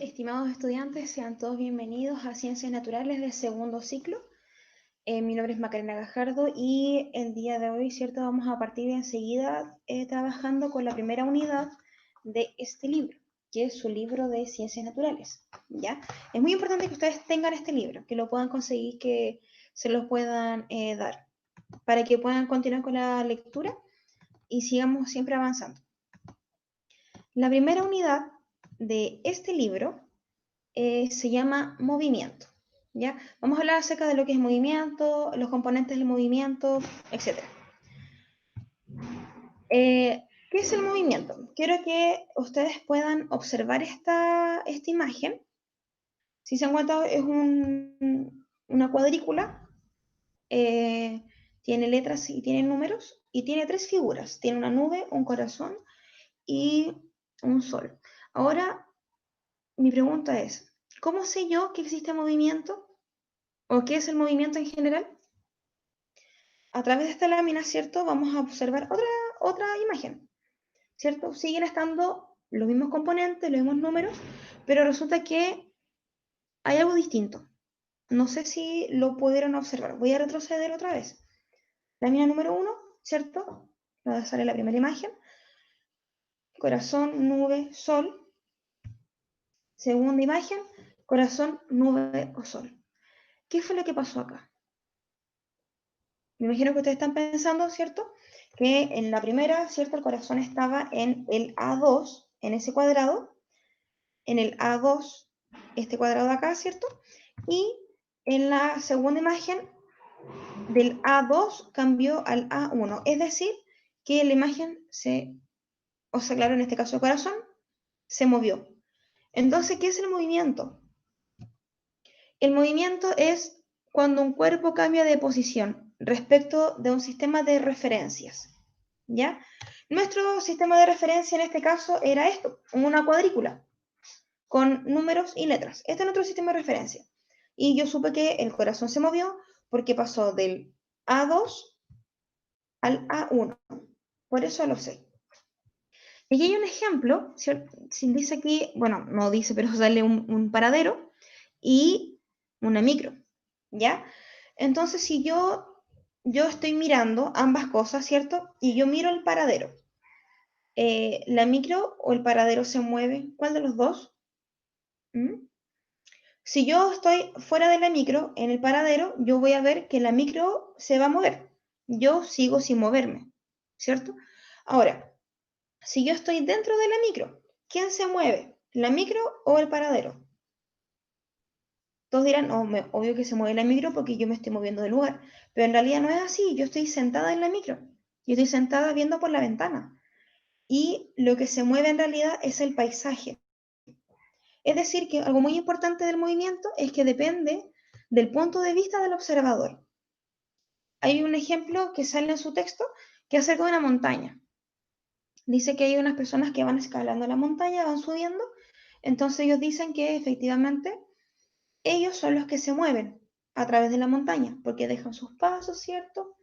Estimados estudiantes, sean todos bienvenidos a Ciencias Naturales de segundo ciclo. Mi nombre es Macarena Gajardo y el día de hoy, ¿cierto? Vamos a partir enseguida trabajando con la primera unidad de este libro, que es su libro de Ciencias Naturales, ¿ya? Es muy importante que ustedes tengan este libro, que lo puedan conseguir, que se lo puedan dar, para que puedan continuar con la lectura y sigamos siempre avanzando. La primera unidad de este libro se llama movimiento, ¿ya? Vamos a hablar acerca de lo que es movimiento, los componentes del movimiento, etc. ¿Qué es el movimiento? Quiero que ustedes puedan observar esta imagen. Si se han cuenta, es una cuadrícula, tiene letras y tiene números, y tiene tres figuras. Tiene una nube, un corazón y un sol. Ahora, mi pregunta es, ¿cómo sé yo que existe movimiento? ¿O qué es el movimiento en general? A través de esta lámina, ¿cierto? Vamos a observar otra imagen, ¿cierto? Siguen estando los mismos componentes, los mismos números, pero resulta que hay algo distinto. No sé si lo pudieron observar. Voy a retroceder otra vez. Lámina número 1, ¿cierto? Donde sale la primera imagen. Corazón, nube, sol. Segunda imagen, corazón, nube o sol. ¿Qué fue lo que pasó acá? Me imagino que ustedes están pensando, ¿cierto? Que en la primera, ¿cierto? El corazón estaba en el A2, en ese cuadrado, en el A2, este cuadrado de acá, ¿cierto? Y en la segunda imagen, del A2 cambió al A1, es decir, que la imagen o sea, claro, en este caso el corazón, se movió. Entonces, ¿qué es el movimiento? El movimiento es cuando un cuerpo cambia de posición respecto de un sistema de referencias, ¿ya? Nuestro sistema de referencia en este caso era esto, una cuadrícula con números y letras. Este es nuestro sistema de referencia. Y yo supe que el corazón se movió porque pasó del A2 al A1. Por eso lo sé. Y aquí hay un ejemplo, ¿cierto? Dice aquí, bueno, no dice, pero sale un paradero y una micro, ¿ya? Entonces, si yo estoy mirando ambas cosas, ¿cierto? Y yo miro el paradero, ¿la micro o el paradero se mueve? ¿Cuál de los dos? ¿Mm? Si yo estoy fuera de la micro, en el paradero, yo voy a ver que la micro se va a mover. Yo sigo sin moverme, ¿cierto? Ahora, si yo estoy dentro de la micro, ¿quién se mueve? ¿La micro o el paradero? Todos dirán, oh, obvio que se mueve la micro porque yo me estoy moviendo de lugar. Pero en realidad no es así, yo estoy sentada en la micro. Yo estoy sentada viendo por la ventana. Y lo que se mueve en realidad es el paisaje. Es decir, que algo muy importante del movimiento es que depende del punto de vista del observador. Hay un ejemplo que sale en su texto que es acerca de una montaña. Dice que hay unas personas que van escalando la montaña, van subiendo, entonces ellos dicen que efectivamente ellos son los que se mueven a través de la montaña, porque dejan sus pasos, ¿cierto?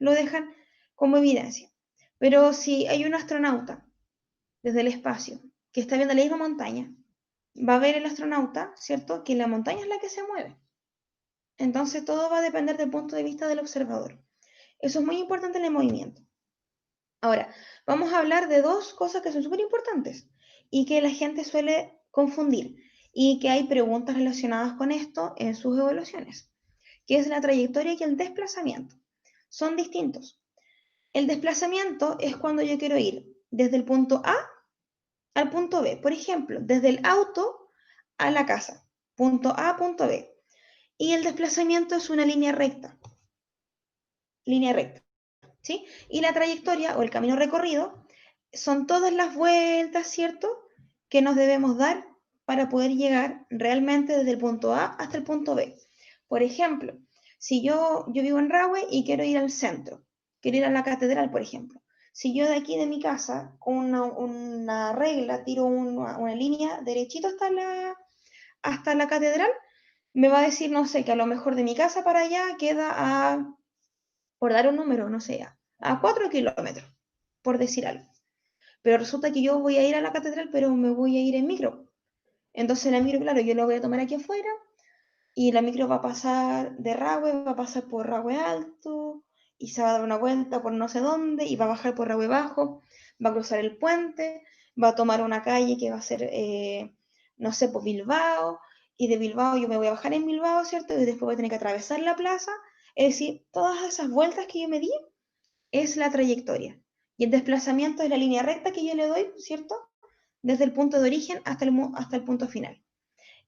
Lo dejan como evidencia. Pero si hay un astronauta desde el espacio que está viendo la misma montaña, va a ver el astronauta, ¿cierto? Que la montaña es la que se mueve. Entonces todo va a depender del punto de vista del observador. Eso es muy importante en el movimiento. Ahora, vamos a hablar de dos cosas que son súper importantes y que la gente suele confundir y que hay preguntas relacionadas con esto en sus evaluaciones, que es la trayectoria y el desplazamiento. Son distintos. El desplazamiento es cuando yo quiero ir desde el punto A al punto B. Por ejemplo, desde el auto a la casa, punto A, punto B. Y el desplazamiento es una línea recta, ¿sí? Y la trayectoria o el camino recorrido son todas las vueltas, ¿cierto?, que nos debemos dar para poder llegar realmente desde el punto A hasta el punto B. Por ejemplo, si yo vivo en Rahue y quiero ir al centro, quiero ir a la catedral, por ejemplo. Si yo de aquí de mi casa, con una regla, tiro una línea derechito hasta la catedral, me va a decir, no sé, que a lo mejor de mi casa para allá queda por dar un número, no sé, a 4 kilómetros, por decir algo. Pero resulta que yo voy a ir a la catedral, pero me voy a ir en micro. Entonces la micro, claro, yo la voy a tomar aquí afuera y la micro va a pasar de Rahue, va a pasar por Rahue Alto y se va a dar una vuelta por no sé dónde y va a bajar por Rahue Bajo, va a cruzar el puente, va a tomar una calle que va a ser, no sé, por Bilbao, y de Bilbao yo me voy a bajar en Bilbao, ¿cierto? Y después voy a tener que atravesar la plaza. Es decir, todas esas vueltas que yo me di es la trayectoria. Y el desplazamiento es la línea recta que yo le doy, ¿cierto? Desde el punto de origen hasta el punto final.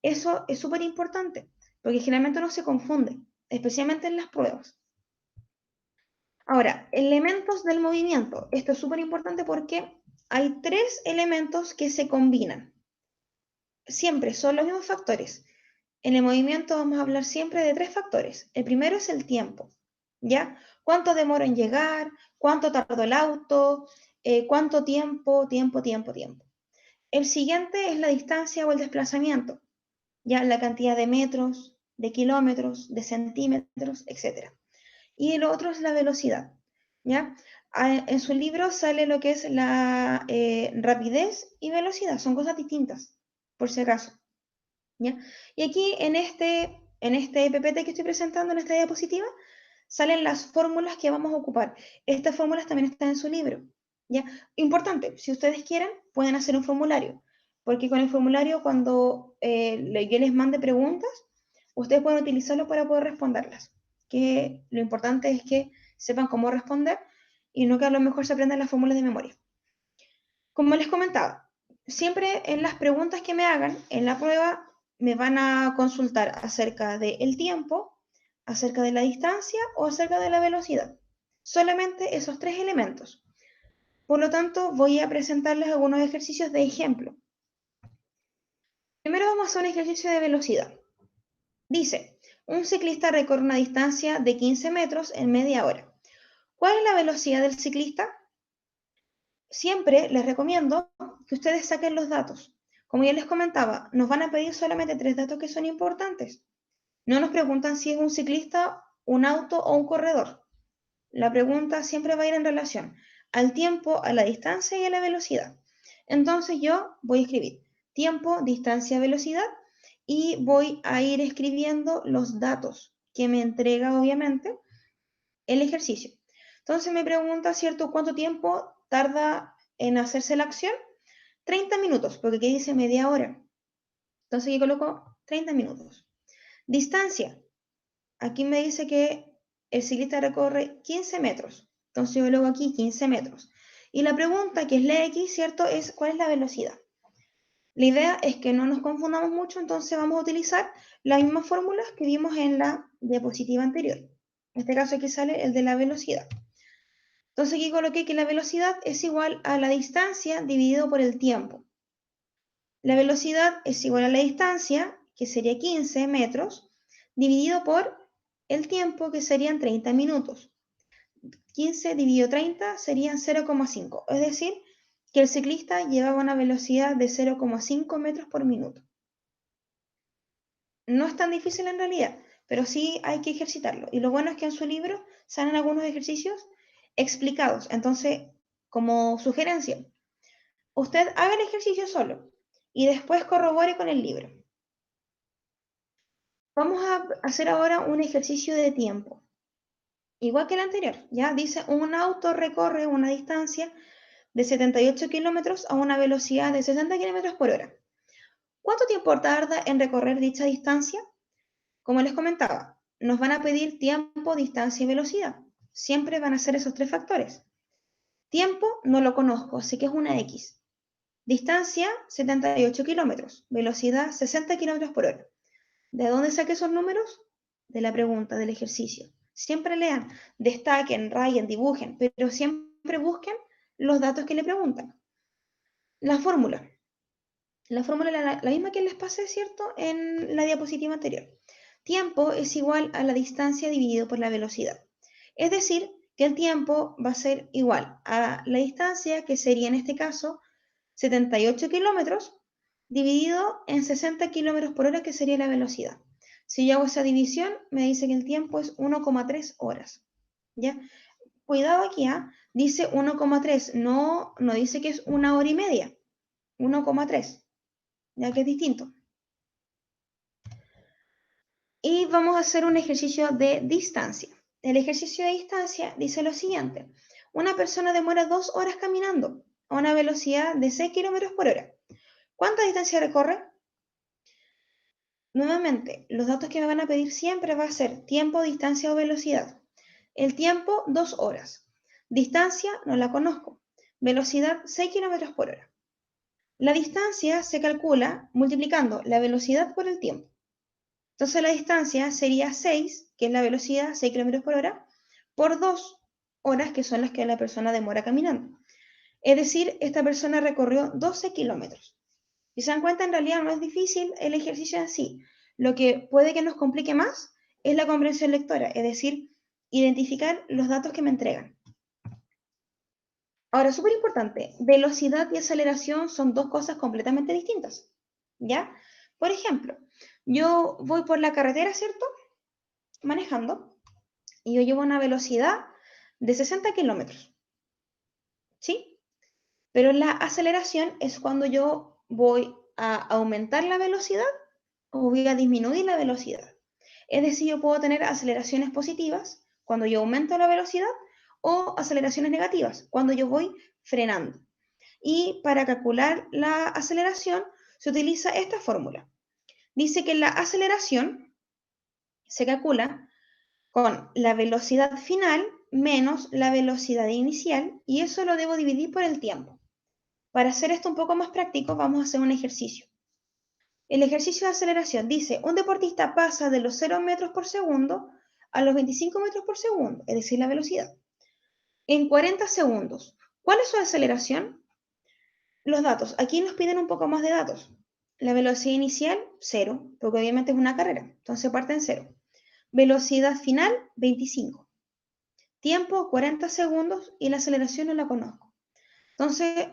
Eso es súper importante, porque generalmente uno se confunde, especialmente en las pruebas. Ahora, elementos del movimiento. Esto es súper importante porque hay 3 elementos que se combinan. Siempre son los mismos factores. En el movimiento vamos a hablar siempre de 3 factores. El primero es el tiempo, ¿ya? ¿Cuánto demora en llegar? ¿Cuánto tardó el auto? ¿Cuánto tiempo? El siguiente es la distancia o el desplazamiento, ya la cantidad de metros, de kilómetros, de centímetros, etc. Y el otro es la velocidad, ¿ya? En su libro sale lo que es la rapidez y velocidad, son cosas distintas, por si acaso, ¿ya? Y aquí en este PPT que estoy presentando, en esta diapositiva, salen las fórmulas que vamos a ocupar. Estas fórmulas también están en su libro, ¿ya? Importante, si ustedes quieren, pueden hacer un formulario, porque con el formulario, cuando yo les mande preguntas, ustedes pueden utilizarlo para poder responderlas. Que lo importante es que sepan cómo responder y no que a lo mejor se aprendan las fórmulas de memoria. Como les comentaba, siempre en las preguntas que me hagan en la prueba me van a consultar acerca del tiempo, acerca de la distancia o acerca de la velocidad. Solamente esos 3 elementos. Por lo tanto, voy a presentarles algunos ejercicios de ejemplo. Primero vamos a hacer un ejercicio de velocidad. Dice, un ciclista recorre una distancia de 15 metros en media hora. ¿Cuál es la velocidad del ciclista? Siempre les recomiendo que ustedes saquen los datos. Como ya les comentaba, nos van a pedir solamente 3 datos que son importantes. No nos preguntan si es un ciclista, un auto o un corredor. La pregunta siempre va a ir en relación al tiempo, a la distancia y a la velocidad. Entonces yo voy a escribir tiempo, distancia, velocidad y voy a ir escribiendo los datos que me entrega obviamente el ejercicio. Entonces me pregunta, ¿cierto?, ¿cuánto tiempo tarda en hacerse la acción? 30 minutos, porque aquí dice media hora. Entonces yo coloco 30 minutos. Distancia. Aquí me dice que el ciclista recorre 15 metros. Entonces yo coloco aquí 15 metros. Y la pregunta, que es la X, ¿cierto?, es ¿cuál es la velocidad? La idea es que no nos confundamos mucho, entonces vamos a utilizar las mismas fórmulas que vimos en la diapositiva anterior. En este caso aquí sale el de la velocidad. Entonces aquí coloqué que la velocidad es igual a la distancia dividido por el tiempo. La velocidad es igual a la distancia, que sería 15 metros, dividido por el tiempo, que serían 30 minutos. 15 dividido 30 serían 0,5, es decir, que el ciclista llevaba una velocidad de 0,5 metros por minuto. No es tan difícil en realidad, pero sí hay que ejercitarlo. Y lo bueno es que en su libro salen algunos ejercicios explicados. Entonces, como sugerencia, usted haga el ejercicio solo y después corrobore con el libro. Vamos a hacer ahora un ejercicio de tiempo. Igual que el anterior, ya dice, un auto recorre una distancia de 78 kilómetros a una velocidad de 60 kilómetros por hora. ¿Cuánto tiempo tarda en recorrer dicha distancia? Como les comentaba, nos van a pedir tiempo, distancia y velocidad. Siempre van a ser esos 3 factores. Tiempo no lo conozco, así que es una X. Distancia, 78 kilómetros. Velocidad, 60 kilómetros por hora. ¿De dónde saqué esos números? De la pregunta, del ejercicio. Siempre lean, destaquen, rayen, dibujen, pero siempre busquen los datos que le preguntan. La fórmula. La fórmula es la misma que les pasé, ¿cierto?, en la diapositiva anterior. Tiempo es igual a la distancia dividido por la velocidad. Es decir, que el tiempo va a ser igual a la distancia, que sería en este caso 78 kilómetros, dividido en 60 kilómetros por hora, que sería la velocidad. Si yo hago esa división, me dice que el tiempo es 1,3 horas. ¿Ya? Cuidado aquí, dice 1,3, no dice que es 1 hora y media, 1,3, ya que es distinto. Y vamos a hacer un ejercicio de distancia. El ejercicio de distancia dice lo siguiente. Una persona demora 2 horas caminando a una velocidad de 6 kilómetros por hora. ¿Cuánta distancia recorre? Nuevamente, los datos que me van a pedir siempre va a ser tiempo, distancia o velocidad. El tiempo, 2 horas. Distancia, no la conozco. Velocidad, 6 kilómetros por hora. La distancia se calcula multiplicando la velocidad por el tiempo. Entonces la distancia sería 6, que es la velocidad, 6 kilómetros por hora, por 2 horas, que son las que la persona demora caminando. Es decir, esta persona recorrió 12 kilómetros. Si se dan cuenta, en realidad no es difícil el ejercicio en sí. Lo que puede que nos complique más es la comprensión lectora, es decir, identificar los datos que me entregan. Ahora, súper importante, velocidad y aceleración son dos cosas completamente distintas, ¿ya? Por ejemplo, yo voy por la carretera, ¿cierto? Manejando, y yo llevo una velocidad de 60 kilómetros, ¿sí? Pero la aceleración es cuando yo voy a aumentar la velocidad o voy a disminuir la velocidad. Es decir, yo puedo tener aceleraciones positivas cuando yo aumento la velocidad o aceleraciones negativas cuando yo voy frenando. Y para calcular la aceleración se utiliza esta fórmula. Dice que la aceleración se calcula con la velocidad final menos la velocidad inicial y eso lo debo dividir por el tiempo. Para hacer esto un poco más práctico, vamos a hacer un ejercicio. El ejercicio de aceleración dice, un deportista pasa de los 0 metros por segundo a los 25 metros por segundo, es decir, la velocidad, en 40 segundos. ¿Cuál es su aceleración? Los datos. Aquí nos piden un poco más de datos. La velocidad inicial, 0, porque obviamente es una carrera, entonces parte en 0. Velocidad final, 25. Tiempo, 40 segundos y la aceleración no la conozco. Entonces,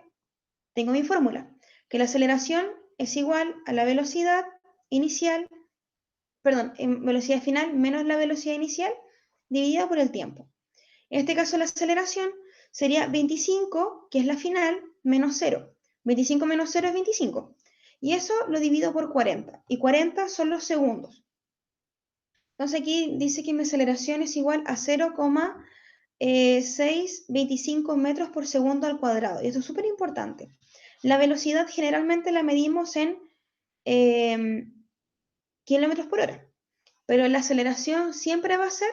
tengo mi fórmula, que la aceleración es igual a la velocidad inicial, perdón, en velocidad final menos la velocidad inicial dividida por el tiempo. En este caso la aceleración sería 25, que es la final, menos 0. 25 menos 0 es 25. Y eso lo divido por 40. Y 40 son los segundos. Entonces aquí dice que mi aceleración es igual a 0,625 metros por segundo al cuadrado. Y esto es súper importante. La velocidad generalmente la medimos en kilómetros por hora, pero la aceleración siempre va a ser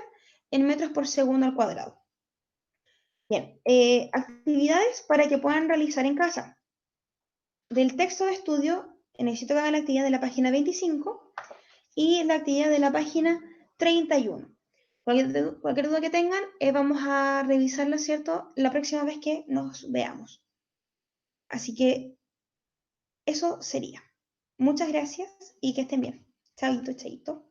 en metros por segundo al cuadrado. Bien, actividades para que puedan realizar en casa. Del texto de estudio, necesito que hagan la actividad de la página 25 y la actividad de la página 31. Cualquier duda que tengan, vamos a revisarla, ¿cierto?, la próxima vez que nos veamos. Así que eso sería. Muchas gracias y que estén bien. Chaito, chaito.